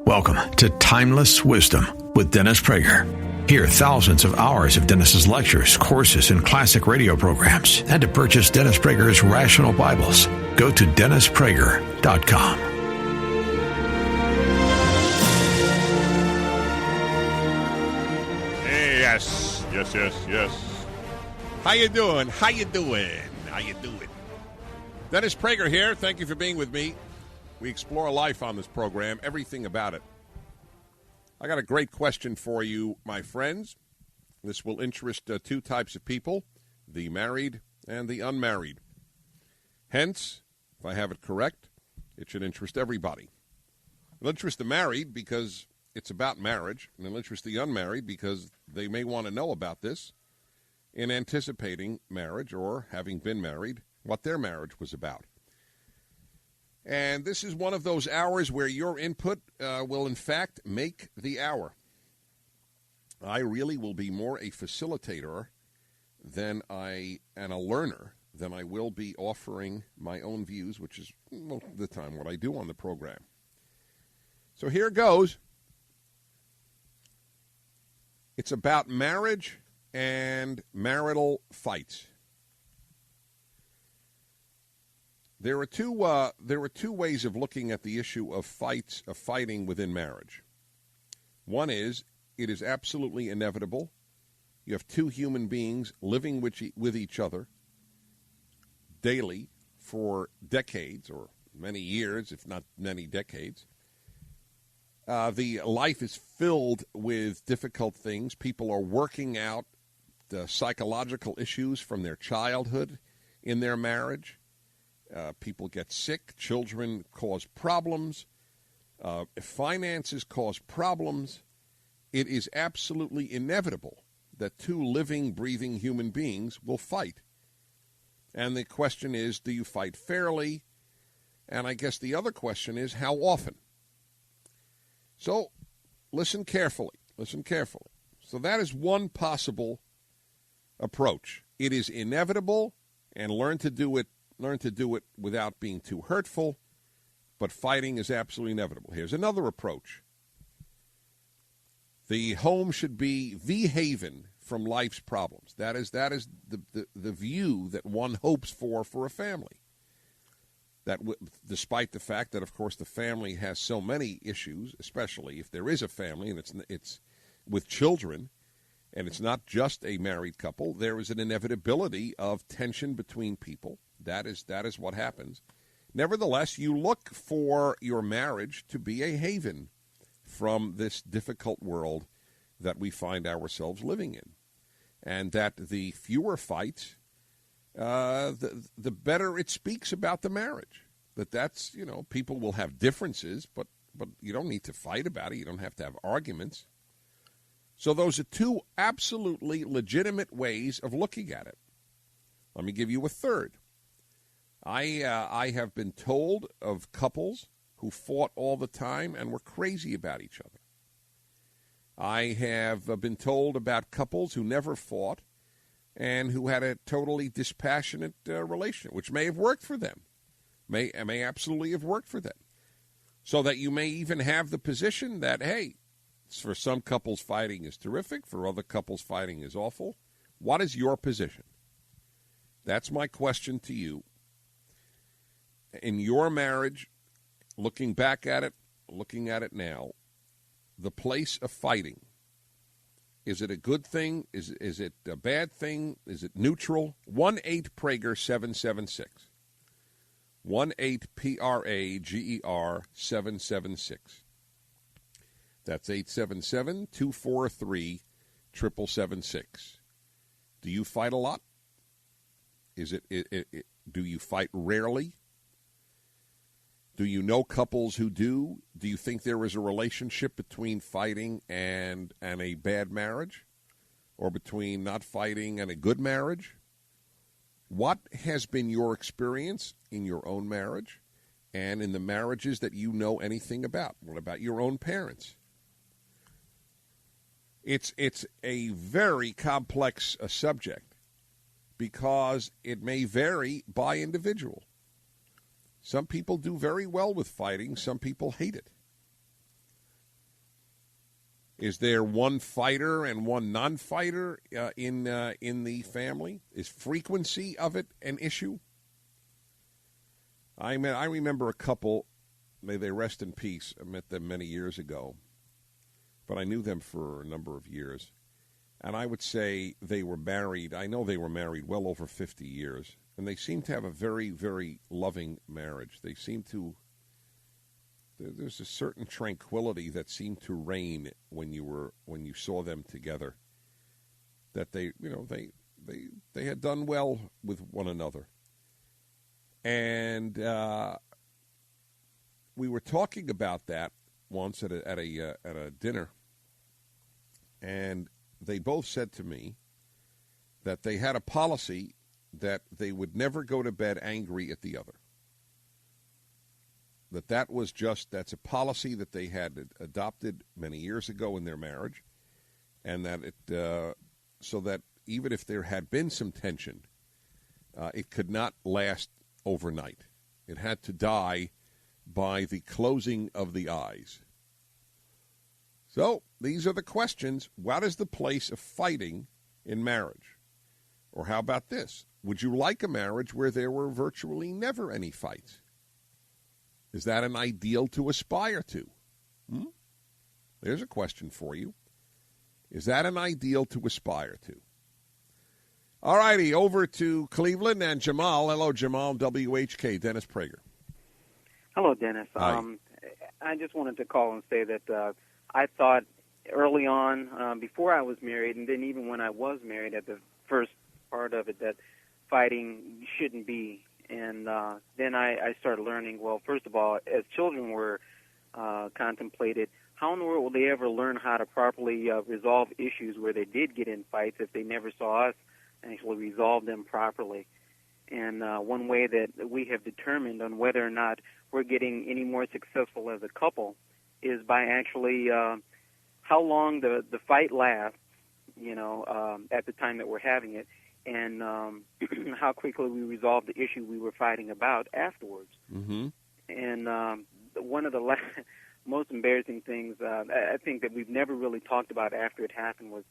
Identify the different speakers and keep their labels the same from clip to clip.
Speaker 1: Welcome to Timeless Wisdom with Dennis Prager. Hear thousands of hours of Dennis's lectures, courses, and classic radio programs. And to purchase Dennis Prager's Rational Bibles, go to DennisPrager.com.
Speaker 2: Hey, yes. How you doing? Dennis Prager here. Thank you for being with me. We explore life on this program, everything about it. I got a great question for you, my friends. This will interest two types of people, the married and the unmarried. Hence, if I have it correct, it should interest everybody. It'll interest the married because it's about marriage, and it'll interest the unmarried because they may want to know about this in anticipating marriage or having been married, what their marriage was about. And this is one of those hours where your input will, in fact, make the hour. I really will be more a facilitator and a learner than I will be offering my own views, which is most of the time what I do on the program. So here goes. It's about marriage and marital fights. There are two ways of looking at the issue of fighting within marriage. One is, it is absolutely inevitable. You have two human beings living with each other daily for decades or many years, if not many decades. The life is filled with difficult things. People are working out the psychological issues from their childhood in their marriage. People get sick. Children cause problems. Finances cause problems. It is absolutely inevitable that two living, breathing human beings will fight. And the question is, do you fight fairly? And I guess the other question is, how often? So listen carefully. So that is one possible approach. It is inevitable, and learn to do it without being too hurtful, but fighting is absolutely inevitable. Here's another approach. The home should be the haven from life's problems. That is the view that one hopes for a family. Despite the fact that, of course, the family has so many issues, especially if there is a family and it's with children, and it's not just a married couple, there is an inevitability of tension between people. That is what happens. Nevertheless, you look for your marriage to be a haven from this difficult world that we find ourselves living in. And that the fewer fights, the better it speaks about the marriage. That's people will have differences, but you don't need to fight about it. You don't have to have arguments. So those are two absolutely legitimate ways of looking at it. Let me give you a third. I have been told of couples who fought all the time and were crazy about each other. I have been told about couples who never fought and who had a totally dispassionate relationship, which may have worked for them, may absolutely have worked for them. So that you may even have the position that, hey, for some couples fighting is terrific, for other couples fighting is awful. What is your position? That's my question to you. In your marriage, looking back at it, looking at it now, the place of fighting, is it a good thing? Is it a bad thing? Is it neutral? 1-8-PRAGER-776. 1-8-PRAGER-776. That's 877-243-7776. Do you fight a lot? Do you fight rarely? Do you know couples who do? Do you think there is a relationship between fighting and a bad marriage? Or between not fighting and a good marriage? What has been your experience in your own marriage and in the marriages that you know anything about? What about your own parents? It's a very complex subject because it may vary by individual. Some people do very well with fighting. Some people hate it. Is there one fighter and one non-fighter in the family? Is frequency of it an issue? I remember a couple, may they rest in peace. I met them many years ago, but I knew them for a number of years. And I would say they were married. I know they were married well over 50 years. And they seemed to have a very, very loving marriage. They seemed to, there's a certain tranquility that seemed to reign when you saw them together. That they had done well with one another. And we were talking about that once at a dinner, and they both said to me that they had a policy that they would never go to bed angry at the other. That's a policy that they had adopted many years ago in their marriage, and that so that even if there had been some tension, it could not last overnight. It had to die by the closing of the eyes. So these are the questions. What is the place of fighting in marriage? Or how about this? Would you like a marriage where there were virtually never any fights? Is that an ideal to aspire to? There's a question for you. Is that an ideal to aspire to? All righty, over to Cleveland and Jamal. Hello, Jamal, WHK, Dennis Prager.
Speaker 3: Hello, Dennis. I just wanted to call and say that I thought early on, before I was married, and then even when I was married at the first part of it, that fighting shouldn't be. And then I started learning, well, first of all, as children were contemplated, how in the world will they ever learn how to properly resolve issues where they did get in fights if they never saw us actually resolve them properly? And one way that we have determined on whether or not we're getting any more successful as a couple is by actually how long the fight lasts, at the time that we're having it, and how quickly we resolve the issue we were fighting about afterwards.
Speaker 2: Mm-hmm.
Speaker 3: And one of the most embarrassing things I think that we've never really talked about after it happened was,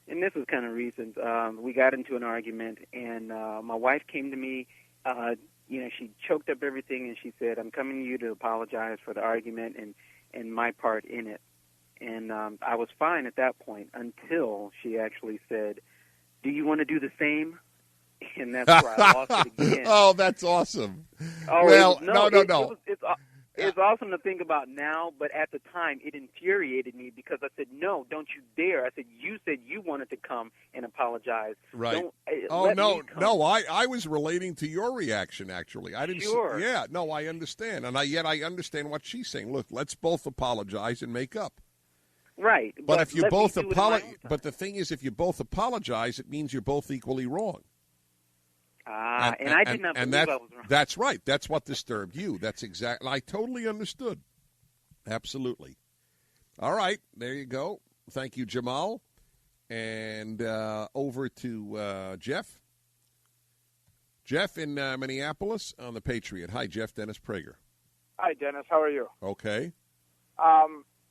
Speaker 3: and this was kind of recent, we got into an argument, and my wife came to me. She choked up everything, and she said, I'm coming to you to apologize for the argument and my part in it. And I was fine at that point until she actually said, do you want to do the same? And that's where I lost it again.
Speaker 2: Oh, that's awesome.
Speaker 3: Oh,
Speaker 2: well,
Speaker 3: no. It's awesome to think about now, but at the time it infuriated me because I said, no, don't you dare. I said you wanted to come and apologize.
Speaker 2: Right. I was relating to your reaction, actually. I didn't.
Speaker 3: Sure.
Speaker 2: I understand. And I understand what she's saying. Look, let's both apologize and make up.
Speaker 3: Right.
Speaker 2: But if you both apologize, but the thing is, if you both apologize, it means you're both equally wrong.
Speaker 3: I did not believe I was wrong.
Speaker 2: That's right. That's what disturbed you. That's exactly. I totally understood. Absolutely. All right. There you go. Thank you, Jamal. And over to Jeff. Jeff in Minneapolis on the Patriot. Hi, Jeff. Dennis Prager.
Speaker 4: Hi, Dennis. How are you?
Speaker 2: Okay.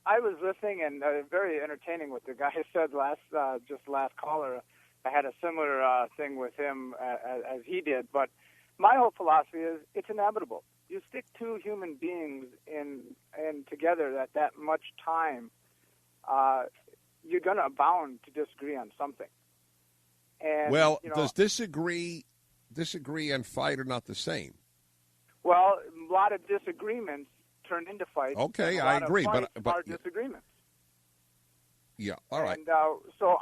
Speaker 4: I was listening and very entertaining what the guy said last caller. I had a similar thing with him as he did, but my whole philosophy is it's inevitable. You stick two human beings in together at that much time, you're going to bound to disagree on something. And,
Speaker 2: does disagree and fight are not the same?
Speaker 4: Well, a lot of disagreements turn into fights.
Speaker 2: Okay, I agree, but
Speaker 4: are disagreements.
Speaker 2: Yeah, all right.
Speaker 4: And so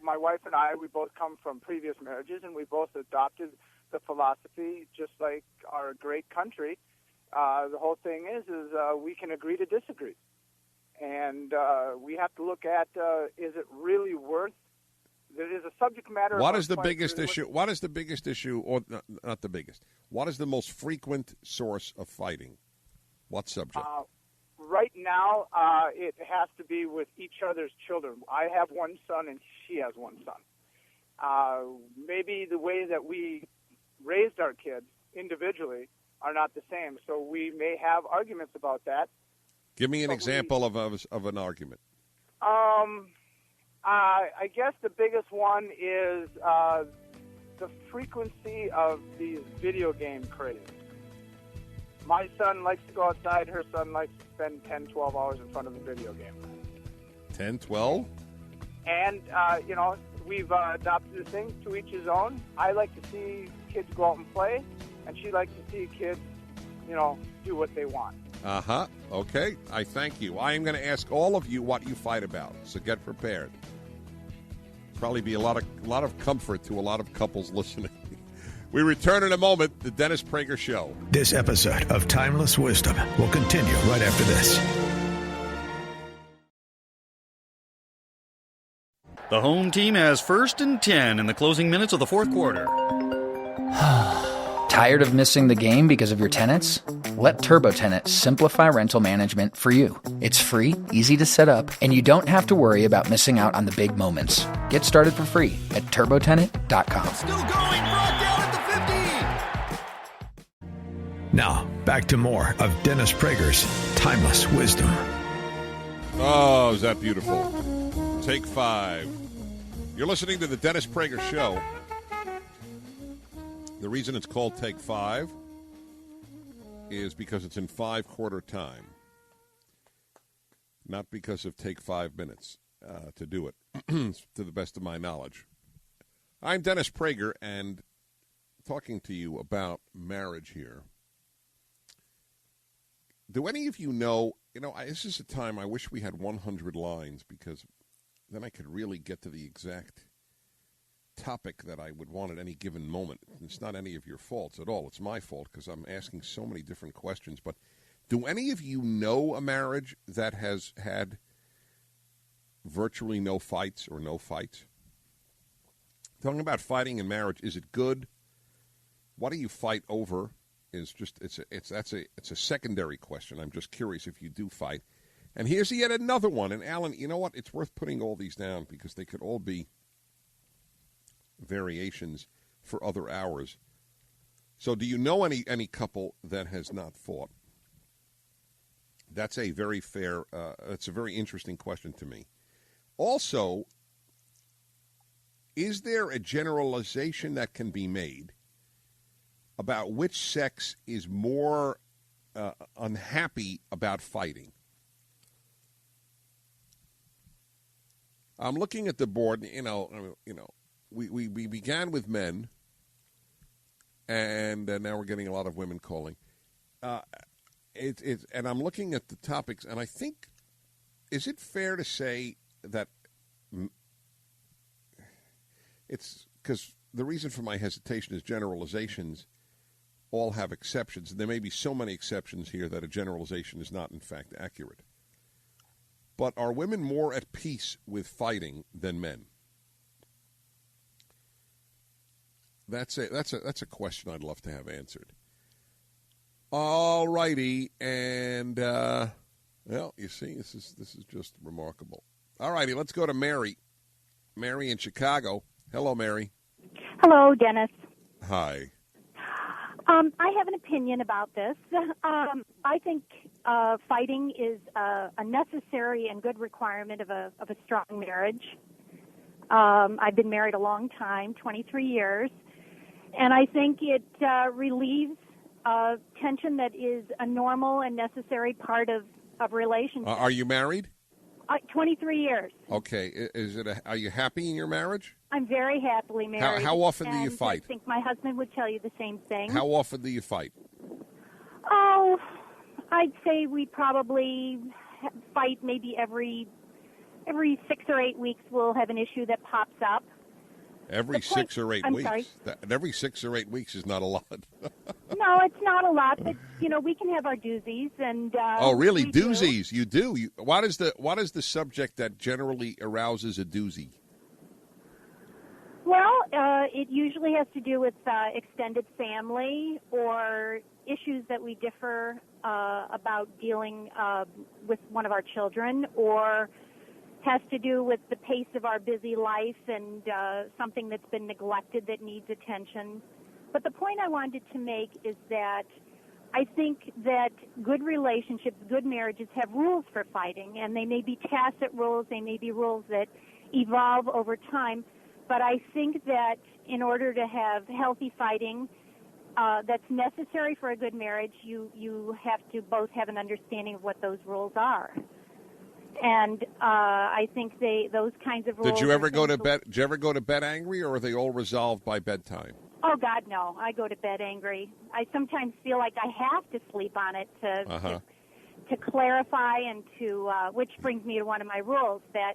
Speaker 4: my wife and I, we both come from previous marriages, and we both adopted the philosophy, just like our great country. The whole thing is we can agree to disagree. And we have to look at, is it really worth, there is a subject matter.
Speaker 2: What is the biggest issue? What is the biggest issue, or not the biggest? What is the most frequent source of fighting? What subject?
Speaker 4: Right now, it has to be with each other's children. I have one son, and she has one son. Maybe the way that we raised our kids individually are not the same, so we may have arguments about that.
Speaker 2: Give me an example of an argument.
Speaker 4: I guess the biggest one is the frequency of these video game craze. My son likes to go outside. Her son likes to spend 10, 12 hours in front of a video game.
Speaker 2: 10, 12?
Speaker 4: And, we've adopted the thing, to each his own. I like to see kids go out and play, and she likes to see kids, do what they want.
Speaker 2: Uh-huh. Okay. I thank you. I am going to ask all of you what you fight about, so get prepared. Probably be a lot of comfort to a lot of couples listening. We return in a moment, the Dennis Prager Show.
Speaker 1: This episode of Timeless Wisdom will continue right after this.
Speaker 5: The home team has 1st and 10 in the closing minutes of the fourth quarter.
Speaker 6: Tired of missing the game because of your tenants? Let TurboTenant simplify rental management for you. It's free, easy to set up, and you don't have to worry about missing out on the big moments. Get started for free at turbotenant.com.
Speaker 7: Still going, brought down at the 50.
Speaker 1: Now, back to more of Dennis Prager's Timeless Wisdom.
Speaker 2: Oh, is that beautiful? Take 5. You're listening to the Dennis Prager Show. The reason it's called Take 5 is because it's in 5-quarter time. Not because of take 5 minutes to do it, to the best of my knowledge. I'm Dennis Prager, and talking to you about marriage here. Do any of you know, this is a time I wish we had 100 lines, because then I could really get to the exact topic that I would want at any given moment. It's not any of your faults at all. It's my fault because I'm asking so many different questions. But do any of you know a marriage that has had virtually no fights or no fights? Talking about fighting in marriage, is it good? What do you fight over? It's a secondary question. I'm just curious if you do fight. And here's yet another one. And Alan, you know what? It's worth putting all these down because they could all be variations for other hours. So do you know any couple that has not fought? That's a very fair, that's a very interesting question to me. Also, is there a generalization that can be made about which sex is more unhappy about fighting? I'm looking at the board, we began with men, and now we're getting a lot of women calling. And I'm looking at the topics, and I think, is it fair to say that it's because the reason for my hesitation is generalizations all have exceptions, and there may be so many exceptions here that a generalization is not, in fact, accurate. But are women more at peace with fighting than men? That's a question I'd love to have answered. All righty, and you see, this is just remarkable. All righty, let's go to Mary. Mary in Chicago. Hello, Mary.
Speaker 8: Hello, Dennis.
Speaker 2: Hi.
Speaker 8: I have an opinion about this. I think fighting is a necessary and good requirement of a strong marriage. I've been married a long time, 23 years, and I think it relieves tension that is a normal and necessary part of relationships.
Speaker 2: Are you married?
Speaker 8: 23 years.
Speaker 2: Okay. Are you happy in your marriage?
Speaker 8: I'm very happily married.
Speaker 2: How often do you fight?
Speaker 8: I think my husband would tell you the same thing.
Speaker 2: How often do you fight?
Speaker 8: Oh, I'd say we probably fight maybe every 6 or 8 weeks. We'll have an issue that pops up.
Speaker 2: Every 6 or 8 weeks?
Speaker 8: Sorry.
Speaker 2: Every 6 or 8 weeks is not a lot.
Speaker 8: No, it's not a lot, but we can have our doozies. And
Speaker 2: oh, really? Doozies? You do? What is the subject that generally arouses a doozy?
Speaker 8: Well, it usually has to do with extended family or issues that we differ about dealing with one of our children, or has to do with the pace of our busy life and something that's been neglected that needs attention. But the point I wanted to make is that I think that good relationships, good marriages have rules for fighting, and they may be tacit rules, they may be rules that evolve over time, but I think that in order to have healthy fighting that's necessary for a good marriage, you have to both have an understanding of what those rules are. And I think those kinds of rules.
Speaker 2: Did you ever go to bed? Did you ever go to bed angry, or are they all resolved by bedtime?
Speaker 8: Oh God, no! I go to bed angry. I sometimes feel like I have to sleep on it to clarify and to which brings me to one of my rules that,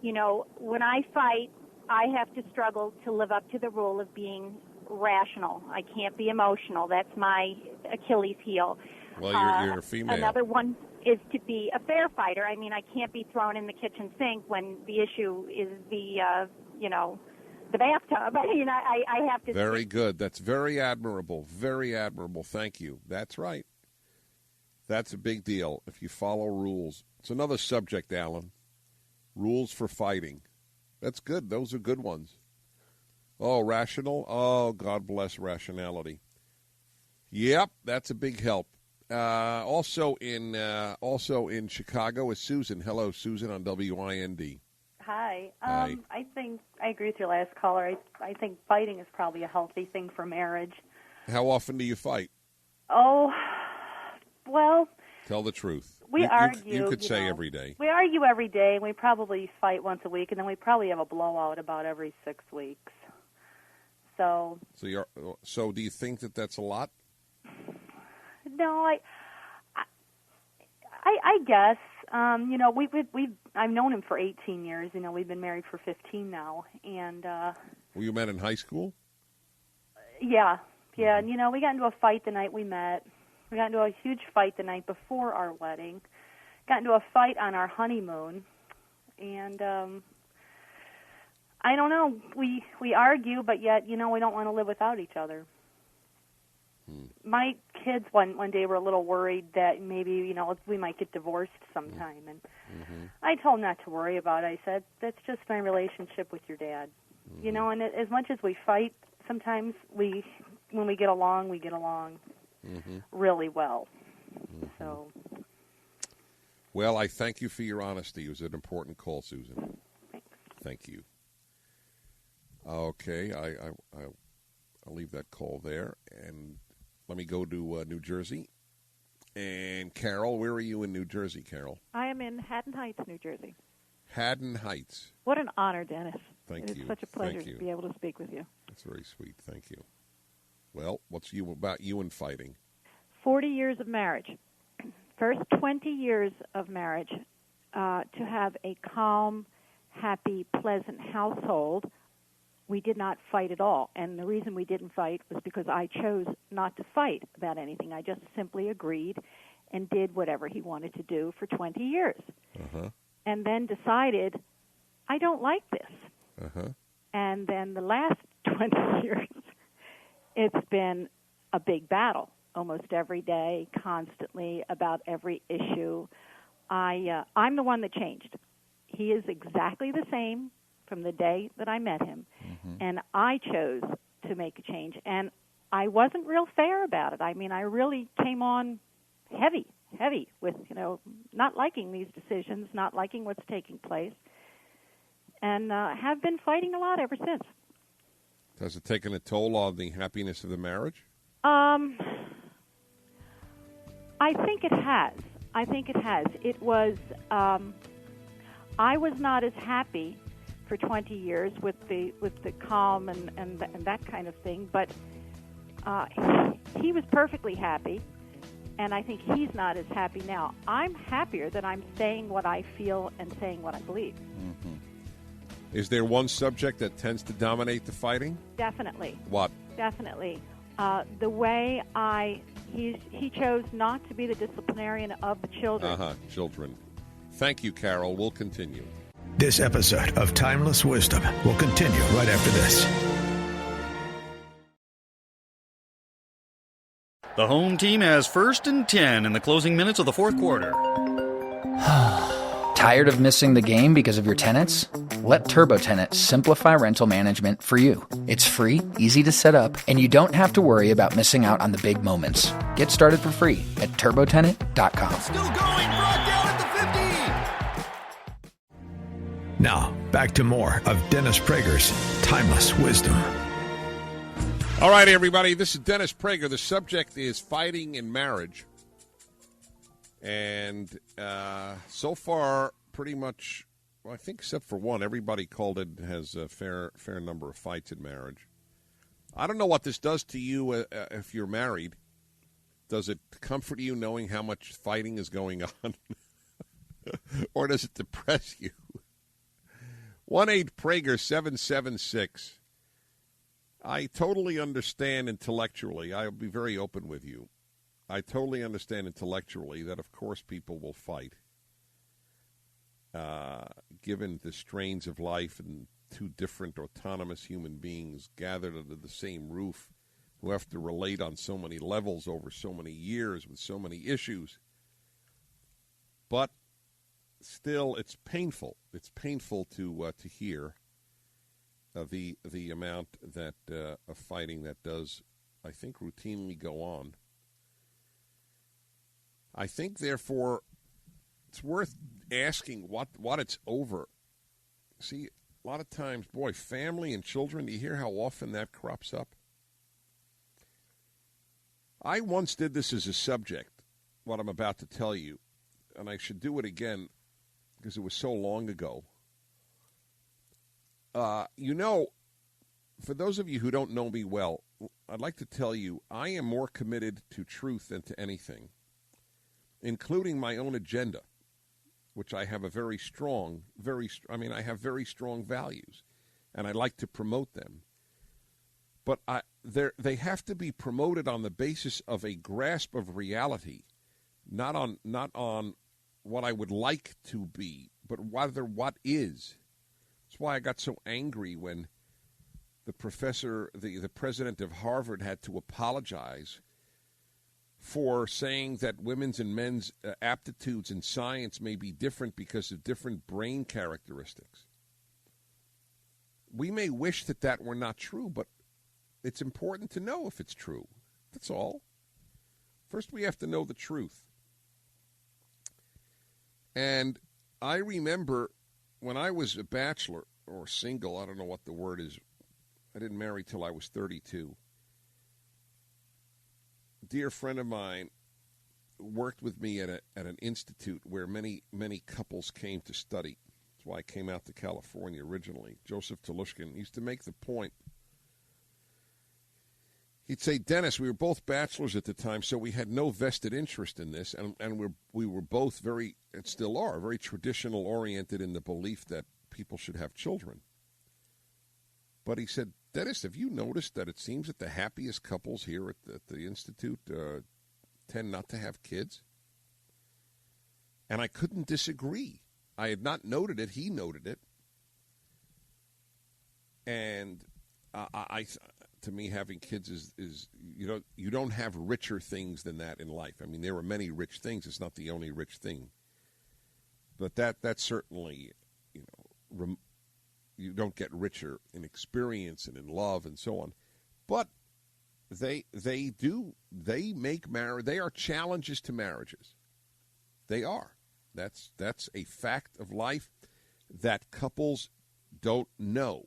Speaker 8: when I fight, I have to struggle to live up to the rule of being rational. I can't be emotional. That's my Achilles heel.
Speaker 2: Well, you're a female.
Speaker 8: Another one is to be a fair fighter. I mean, I can't be thrown in the kitchen sink when the issue is the bathtub. I have to.
Speaker 2: Very good. That's very admirable. Very admirable. Thank you. That's right. That's a big deal if you follow rules. It's another subject, Alan. Rules for fighting. That's good. Those are good ones. Oh, rational. Oh, God bless rationality. Yep, that's a big help. Also in Chicago is Susan. Hello, Susan on WIND.
Speaker 9: Hi.
Speaker 2: Hi.
Speaker 9: I think I agree with your last caller. I think fighting is probably a healthy thing for marriage.
Speaker 2: How often do you fight?
Speaker 9: Oh, well.
Speaker 2: Tell the truth.
Speaker 9: We argue.
Speaker 2: You could say every day.
Speaker 9: We argue every day, and we probably fight once a week, and then we probably have a blowout about every 6 weeks. So do you think that that's a lot? No, I guess. I've known him for 18 years. We've been married for 15 now, and. Well,
Speaker 2: you met in high school?
Speaker 9: Yeah, and we got into a fight the night we met. We got into a huge fight the night before our wedding. Got into a fight on our honeymoon, and I don't know. We argue, but yet we don't want to live without each other. My kids one day were a little worried that maybe we might get divorced sometime, and I told them not to worry about it. I said that's just my relationship with your dad, And as much as we fight, sometimes when we get along, really well. So.
Speaker 2: Well, I thank you for your honesty. It was an important call, Susan.
Speaker 9: Thanks.
Speaker 2: Thank you. Okay, I'll leave that call there, and let me go to New Jersey. And Carol, where are you in New Jersey, Carol?
Speaker 10: I am in Haddon Heights, New Jersey.
Speaker 2: Haddon Heights.
Speaker 10: What an honor, Dennis.
Speaker 2: Thank you.
Speaker 10: It's such a pleasure to be able to speak with you.
Speaker 2: That's very sweet. Thank you. Well, what's about you and fighting?
Speaker 10: 40 years of marriage. First 20 years of marriage, to have a calm, happy, pleasant household, we did not fight at all. And the reason we didn't fight was because I chose not to fight about anything. I just simply agreed and did whatever he wanted to do for 20 years. And then decided, I don't like this. And then the last 20 years, it's been a big battle, almost every day, constantly, about every issue. I'm the one that changed. He is exactly the same from the day that I met him, and I chose to make a change. And I wasn't real fair about it. I mean, I really came on heavy with, not liking these decisions, not liking what's taking place, and have been fighting a lot ever since.
Speaker 2: Has it taken a toll on the happiness of the marriage?
Speaker 10: I think it has. It was, I was not as happy for 20 years with the calm and that kind of thing, but he was perfectly happy, and I think he's not as happy now. I'm happier that I'm saying what I feel and saying what I believe.
Speaker 2: Is there one subject that tends to dominate the fighting?
Speaker 10: Definitely.
Speaker 2: What?
Speaker 10: Definitely. The way he chose not to be the disciplinarian of the children.
Speaker 2: Children. Thank you, Carol. We'll continue.
Speaker 1: This episode of Timeless Wisdom will continue right after this.
Speaker 5: The home team has 1st and 10 in the closing minutes of the fourth quarter.
Speaker 6: Tired of missing the game because of your tenants? Let TurboTenant simplify rental management for you. It's free, easy to set up, and you don't have to worry about missing out on the big moments. Get started for free at turbotenant.com.
Speaker 7: Still going, brought down at the 50.
Speaker 1: Now, back to more of Dennis Prager's Timeless Wisdom.
Speaker 2: All right, everybody, this is Dennis Prager. The subject is fighting in marriage. And so far, pretty much, well, I think except for one, everybody called it has a fair number of fights in marriage. I don't know what this does to you if you're married. Does it comfort you knowing how much fighting is going on? Or does it depress you? 1-8-PRAGER-776. I totally understand intellectually. I'll be very open with you. I totally understand intellectually that, of course, people will fight. Given the strains of life and two different autonomous human beings gathered under the same roof who have to relate on so many levels over so many years with so many issues. But still, it's painful. It's painful to hear the amount that of fighting that does, I think, routinely go on. I think, therefore, it's worth asking what it's over. See, a lot of times, boy, family and children, do you hear how often that crops up? I once did this as a subject, what I'm about to tell you, and I should do it again because it was so long ago. For those of you who don't know me well, I'd like to tell you I am more committed to truth than to anything, including my own agenda, which I have a I have very strong values, and I like to promote them. But they have to be promoted on the basis of a grasp of reality, not on what I would like to be, but rather what is. That's why I got so angry when the president of Harvard had to apologize for saying that women's and men's aptitudes in science may be different because of different brain characteristics. We may wish that were not true, but it's important to know if it's true. That's all. First, we have to know the truth. And I remember when I was a bachelor or single, I don't know what the word is. I didn't marry till I was 32. A dear friend of mine worked with me at an institute where many couples came to study. That's why I came out to California originally. Joseph Telushkin used to make the point. He'd say, Dennis, we were both bachelors at the time, so we had no vested interest in this, and we were both very, and still are, very traditional oriented in the belief that people should have children. But he said, Dennis, have you noticed that it seems that the happiest couples here at the Institute tend not to have kids? And I couldn't disagree. I had not noted it. He noted it. And to me, having kids is you don't have richer things than that in life. I mean, there are many rich things. It's not the only rich thing. But that's certainly, you don't get richer in experience and in love and so on. But they make marriage. They are challenges to marriages. They are. That's a fact of life that couples don't know.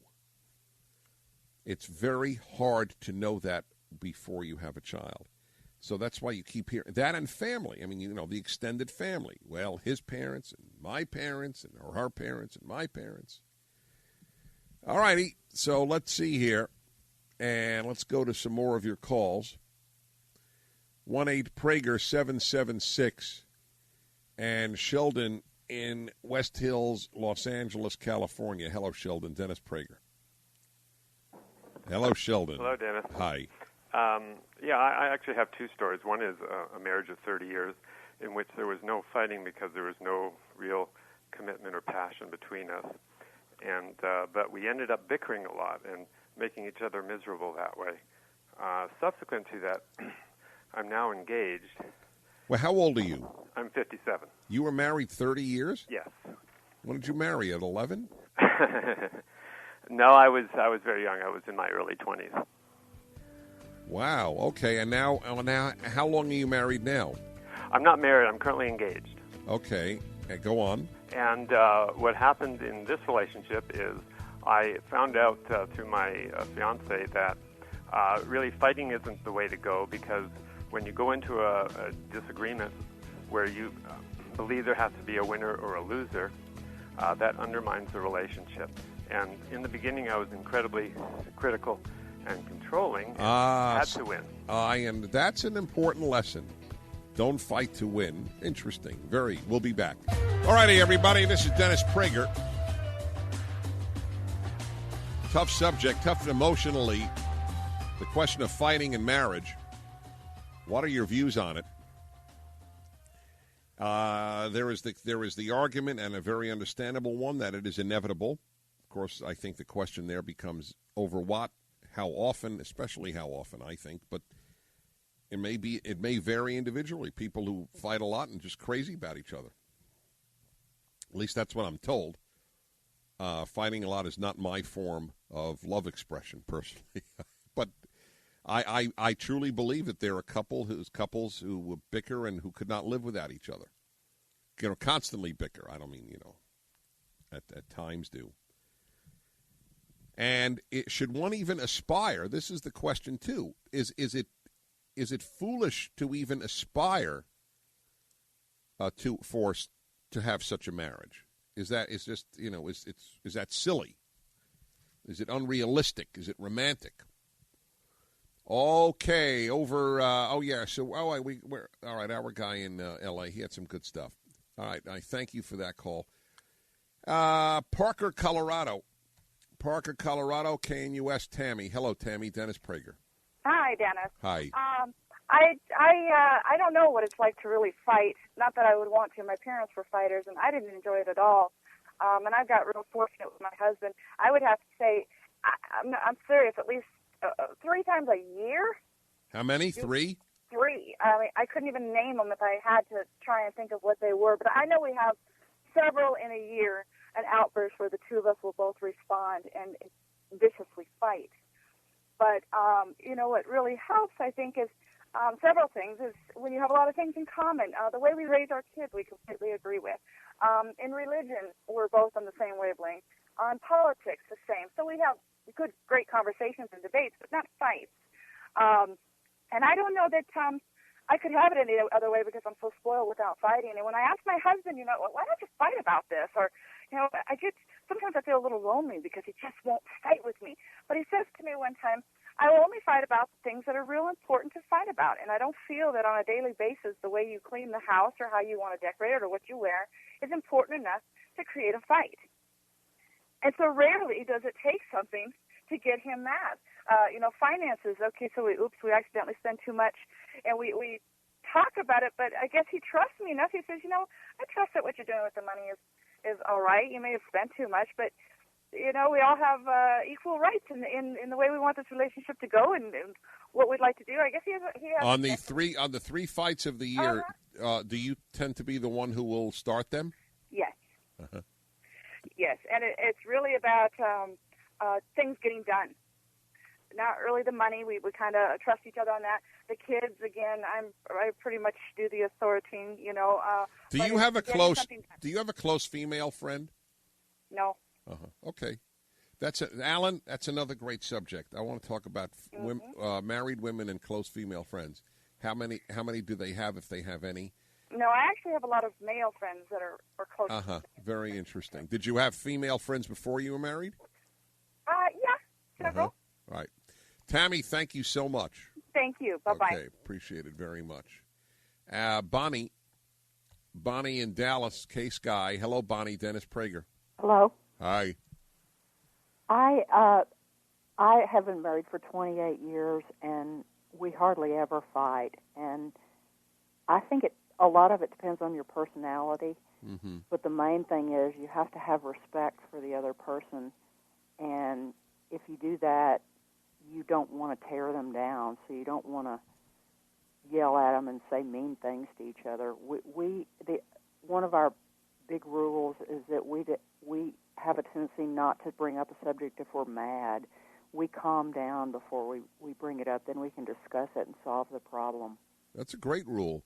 Speaker 2: It's very hard to know that before you have a child. So that's why you keep hearing that. And family. I mean, the extended family. Well, his parents and my parents or her parents and my parents. All righty. So let's see here. And let's go to some more of your calls. 1-8-PRAGER-776. And Sheldon in West Hills, Los Angeles, California. Hello, Sheldon. Dennis Prager. Hello, Sheldon.
Speaker 11: Hello, Dennis.
Speaker 2: Hi.
Speaker 11: I actually have two stories. One is a marriage of 30 years in which there was no fighting because there was no real commitment or passion between us. And but we ended up bickering a lot and making each other miserable that way. Subsequent to that, I'm now engaged.
Speaker 2: Well, how old are you?
Speaker 11: I'm 57.
Speaker 2: You were married 30 years?
Speaker 11: Yes.
Speaker 2: When did you marry? At 11?
Speaker 11: No, I was very young. I was in my early 20s.
Speaker 2: Wow. Okay. And now, how long are you married now?
Speaker 11: I'm not married. I'm currently engaged.
Speaker 2: Okay. Go on.
Speaker 11: And what happened in this relationship is I found out through my fiance that really fighting isn't the way to go, because when you go into a disagreement where you believe there has to be a winner or a loser, that undermines the relationship. And in the beginning, I was incredibly critical and controlling, and had to win.
Speaker 2: And that's an important lesson. Don't fight to win. Interesting. Very. We'll be back. All righty, everybody. This is Dennis Prager. Tough subject, tough emotionally. The question of fighting in marriage. What are your views on it? There is the argument, and a very understandable one, that it is inevitable. Of course, I think the question there becomes over what, how often, especially how often, I think. But it may vary individually. People who fight a lot and just crazy about each other. At least that's what I'm told. Fighting a lot is not my form of love expression, personally. But I truly believe that there are couples who bicker and who could not live without each other. Constantly bicker. I don't mean, at times do. And should one even aspire? This is the question too. Is it foolish to even aspire to have such a marriage? Is that silly? Is it unrealistic? Is it romantic? Okay, over. We're all right. Our guy in L.A. He had some good stuff. All right, I thank you for that call. Parker, Colorado, KNUS. Tammy, hello, Tammy. Dennis Prager.
Speaker 12: Hi, Dennis.
Speaker 2: Hi.
Speaker 12: I don't know what it's like to really fight. Not that I would want to. My parents were fighters, and I didn't enjoy it at all. And I got real fortunate with my husband. I would have to say, I'm serious, at least 3 times a year.
Speaker 2: How many? 3?
Speaker 12: 3. I mean, I couldn't even name them if I had to try and think of what they were. But I know we have several in a year, an outburst where the two of us will both respond and viciously fight. But, what really helps, I think, is several things. Is when you have a lot of things in common. The way we raise our kids, we completely agree with. In religion, we're both on the same wavelength. On politics, the same. So we have great conversations and debates, but not fights. And I don't know that I could have it any other way because I'm so spoiled without fighting. And when I ask my husband, why don't you fight about this? Or, sometimes I feel a little lonely because he just won't fight with me. But he says to me one time, I will only fight about the things that are real important to fight about. And I don't feel that on a daily basis the way you clean the house or how you want to decorate it or what you wear is important enough to create a fight. And so rarely does it take something to get him mad. Finances, okay, so we accidentally spend too much, and we talk about it, but I guess he trusts me enough. He says, I trust that what you're doing with the money is all right. You may have spent too much, but, we all have equal rights in the way we want this relationship to go and what we'd like to do. I guess he has
Speaker 2: on the 3 fights of the year, do you tend to be the one who will start them?
Speaker 12: Yes.
Speaker 2: Uh-huh.
Speaker 12: Yes, and it's really about things getting done. Not really the money. We kind of trust each other on that. The kids, again, I pretty much do the authority.
Speaker 2: Do you have a close female friend?
Speaker 12: No.
Speaker 2: Okay, Alan. That's another great subject. I want to talk about married women and close female friends. How many do they have, if they have any?
Speaker 12: No, I actually have a lot of male friends that are close.
Speaker 2: Very interesting. Did you have female friends before you were married?
Speaker 12: Yeah, several.
Speaker 2: Right. Tammy, thank you so much.
Speaker 12: Thank you. Bye-bye.
Speaker 2: Okay, appreciate it very much. Bonnie in Dallas, Case Guy. Hello, Bonnie. Dennis Prager.
Speaker 13: Hello.
Speaker 2: Hi.
Speaker 13: I have been married for 28 years, and we hardly ever fight. And I think a lot of it depends on your personality.
Speaker 2: Mm-hmm.
Speaker 13: But the main thing is you have to have respect for the other person. And if you do that, you don't want to tear them down, so you don't want to yell at them and say mean things to each other. One of our big rules is that we have a tendency not to bring up a subject if we're mad. We calm down before we bring it up. Then we can discuss it and solve the problem.
Speaker 2: That's a great rule.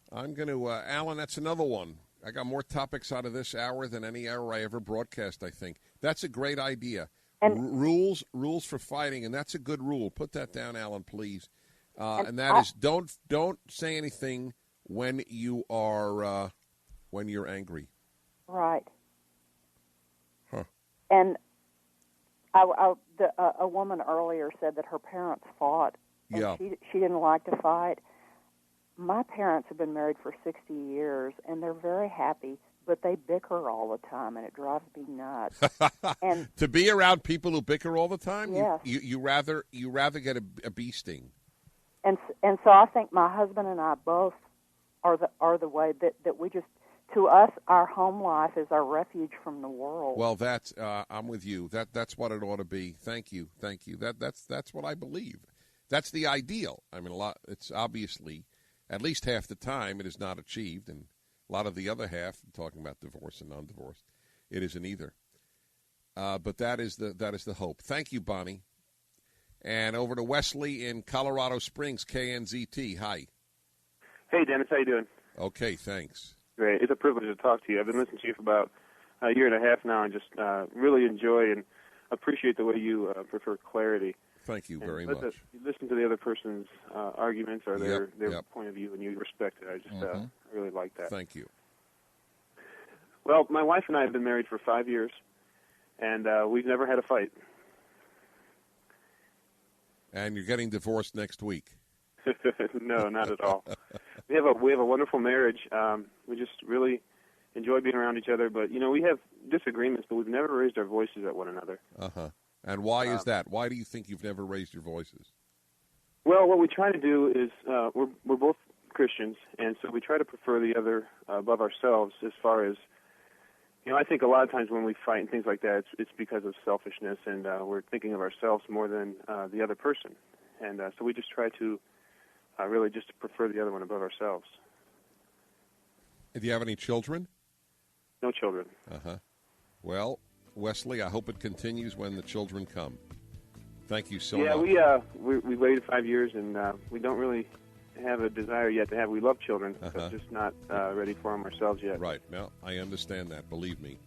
Speaker 2: I'm going to, Alan, that's another one. I got more topics out of this hour than any hour I ever broadcast, I think. That's a great idea. And rules for fighting, and that's a good rule. Put that down, Alan, please. And that is don't say anything when you are when you're angry.
Speaker 13: Right.
Speaker 2: Huh.
Speaker 13: And a woman earlier said that her parents fought. And
Speaker 2: yeah.
Speaker 13: She didn't like to fight. My parents have been married for 60 years, and they're very happy, but they bicker all the time, and it drives me nuts. And
Speaker 2: to be around people who bicker all the time,
Speaker 13: yes.
Speaker 2: you rather get a bee sting.
Speaker 13: And so I think my husband and I both are the way that we just, to us, our home life is our refuge from the world.
Speaker 2: Well, that's I'm with you. That's what it ought to be. Thank you. That's what I believe. That's the ideal. I mean, it's obviously, at least half the time, it is not achieved, and a lot of the other half, talking about divorce and non-divorce, it isn't either. But that is the hope. Thank you, Bonnie. And over to Wesley in Colorado Springs, KNZT. Hi.
Speaker 14: Hey, Dennis. How you doing?
Speaker 2: Okay, thanks.
Speaker 14: Great. It's a privilege to talk to you. I've been listening to you for about a year and a half now and just really enjoy and appreciate the way you prefer clarity.
Speaker 2: Thank you very much.
Speaker 14: You listen to the other person's arguments or their point of view, and you respect it. I just really like that.
Speaker 2: Thank you.
Speaker 14: Well, my wife and I have been married for 5 years, and we've never had a fight.
Speaker 2: And you're getting divorced next week.
Speaker 14: No, not at all. We have a wonderful marriage. We just really enjoy being around each other. But we have disagreements, but we've never raised our voices at one another.
Speaker 2: And why is that? Why do you think you've never raised your voices?
Speaker 14: Well, what we try to do is we're both Christians, and so we try to prefer the other above ourselves. As far as I think a lot of times when we fight and things like that, it's because of selfishness, and we're thinking of ourselves more than the other person. And so we just try to really just prefer the other one above ourselves.
Speaker 2: Do you have any children?
Speaker 14: No children.
Speaker 2: Well, Wesley, I hope it continues when the children come. Thank you so much.
Speaker 14: Yeah, we waited 5 years, and we don't really have a desire yet to have. We love children, but just not ready for them ourselves yet.
Speaker 2: Right. No, I understand that. Believe me.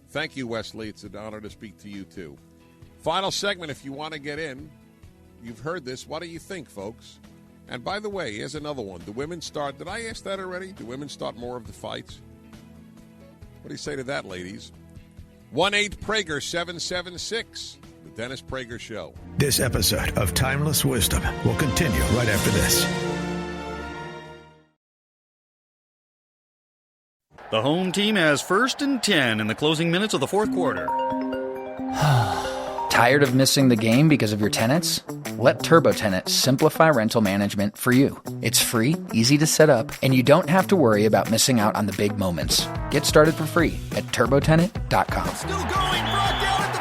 Speaker 2: Thank you, Wesley. It's an honor to speak to you, too. Final segment, if you want to get in. You've heard this. What do you think, folks? And by the way, here's another one. Do women start, did I ask that already? Do women start more of the fights? What do you say to that, ladies? 1-8-PRAGER-776, The Dennis Prager Show.
Speaker 1: This episode of Timeless Wisdom will continue right after this.
Speaker 5: The home team has 1st and 10 in the closing minutes of the fourth quarter.
Speaker 6: Tired of missing the game because of your tenants? Let TurboTenant simplify rental management for you. It's free, easy to set up, and you don't have to worry about missing out on the big moments. Get started for free at turbotenant.com.
Speaker 7: Still going, brought down at the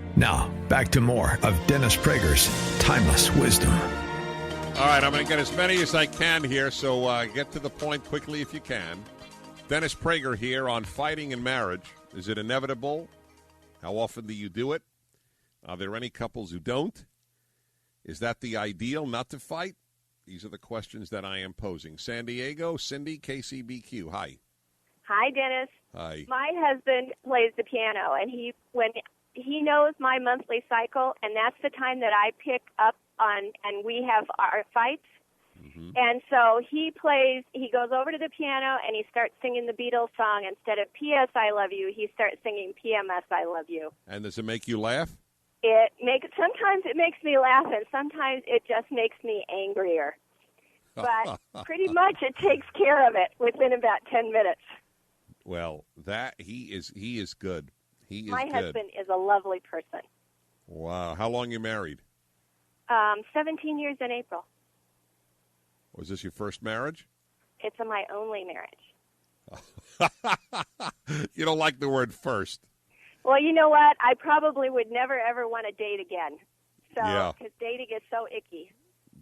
Speaker 7: 50.
Speaker 1: Now, back to more of Dennis Prager's Timeless Wisdom.
Speaker 2: All right, I'm going to get as many as I can here, so get to the point quickly if you can. Dennis Prager here on fighting and marriage. Is it inevitable? How often do you do it? Are there any couples who don't? Is that the ideal, not to fight? These are the questions that I am posing. San Diego, Cindy, KCBQ. Hi.
Speaker 15: Hi, Dennis.
Speaker 2: Hi.
Speaker 15: My husband plays the piano, and when he knows my monthly cycle, and that's the time that I pick up on, and we have our fights. And so he goes over to the piano, and he starts singing the Beatles song. Instead of P.S. I love you, he starts singing PMS I love you.
Speaker 2: And does it make you laugh?
Speaker 15: Sometimes it makes me laugh, and sometimes it just makes me angrier. But pretty much it takes care of it within about 10 minutes.
Speaker 2: Well, he is good. He is
Speaker 15: My
Speaker 2: good.
Speaker 15: husband is a lovely person.
Speaker 2: Wow. How long you married?
Speaker 15: 17 years in April.
Speaker 2: Was this your first marriage?
Speaker 15: It's my only marriage.
Speaker 2: You don't like the word first.
Speaker 15: Well, you know what? I probably would never, ever want to date again. So,
Speaker 2: Yeah.
Speaker 15: because dating is so icky.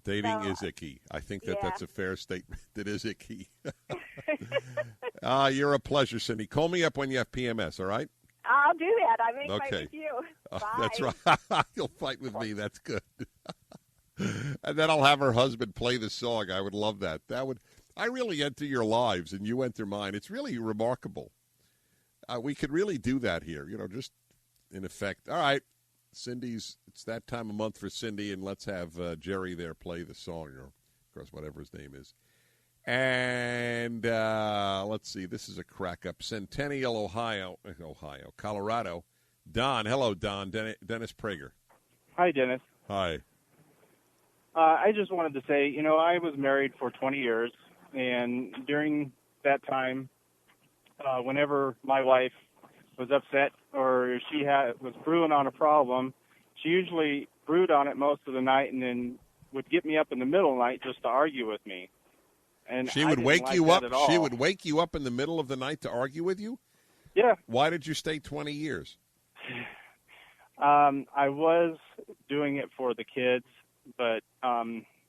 Speaker 2: Dating is icky. I think that's a fair statement. It is icky. You're a pleasure, Cindy. Call me up when you have PMS, all right?
Speaker 15: I'll do that. I may fight with you. Bye.
Speaker 2: That's right. You'll fight with me. That's good. And then I'll have her husband play the song. I would love that. I really enter your lives and you enter mine. It's really remarkable. We could really do that here, just in effect. All right, it's that time of month for Cindy, and let's have Jerry there play the song, or, of course, whatever his name is. And let's see, this is a crack-up. Centennial, Colorado. Don, hello, Don. Dennis Prager.
Speaker 16: Hi, Dennis.
Speaker 2: Hi.
Speaker 16: I just wanted to say, I was married for 20 years, and during that time, whenever my wife was upset or she was brewing on a problem, she usually brewed on it most of the night and then would get me up in the middle of the night just to argue with me. And
Speaker 2: she would wake you up. She would wake you up in the middle of the night to argue with you?
Speaker 16: Yeah.
Speaker 2: Why did you stay 20 years?
Speaker 16: I was doing it for the kids, but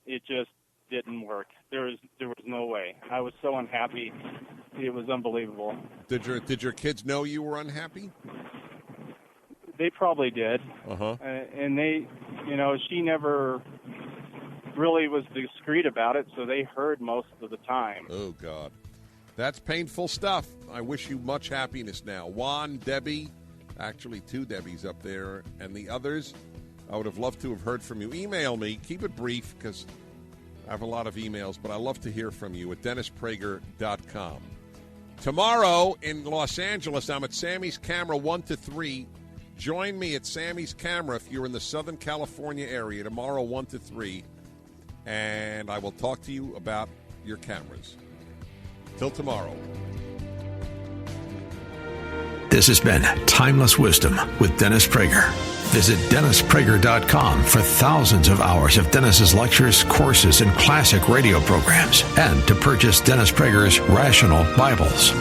Speaker 16: it just didn't work. There was no way. I was so unhappy. It was unbelievable.
Speaker 2: Did your kids know you were unhappy?
Speaker 16: They probably did.
Speaker 2: Uh-huh.
Speaker 16: And they, she never really was discreet about it, so they heard most of the time.
Speaker 2: Oh, God. That's painful stuff. I wish you much happiness now. Juan, Debbie, actually 2 Debbies up there, and the others, I would have loved to have heard from you. Email me. Keep it brief, because I have a lot of emails, but I love to hear from you at DennisPrager.com. Tomorrow in Los Angeles, I'm at Sammy's Camera 1 to 3. Join me at Sammy's Camera if you're in the Southern California area tomorrow 1 to 3, and I will talk to you about your cameras. Till tomorrow.
Speaker 1: This has been Timeless Wisdom with Dennis Prager. Visit DennisPrager.com for thousands of hours of Dennis's lectures, courses, and classic radio programs, and to purchase Dennis Prager's Rational Bibles.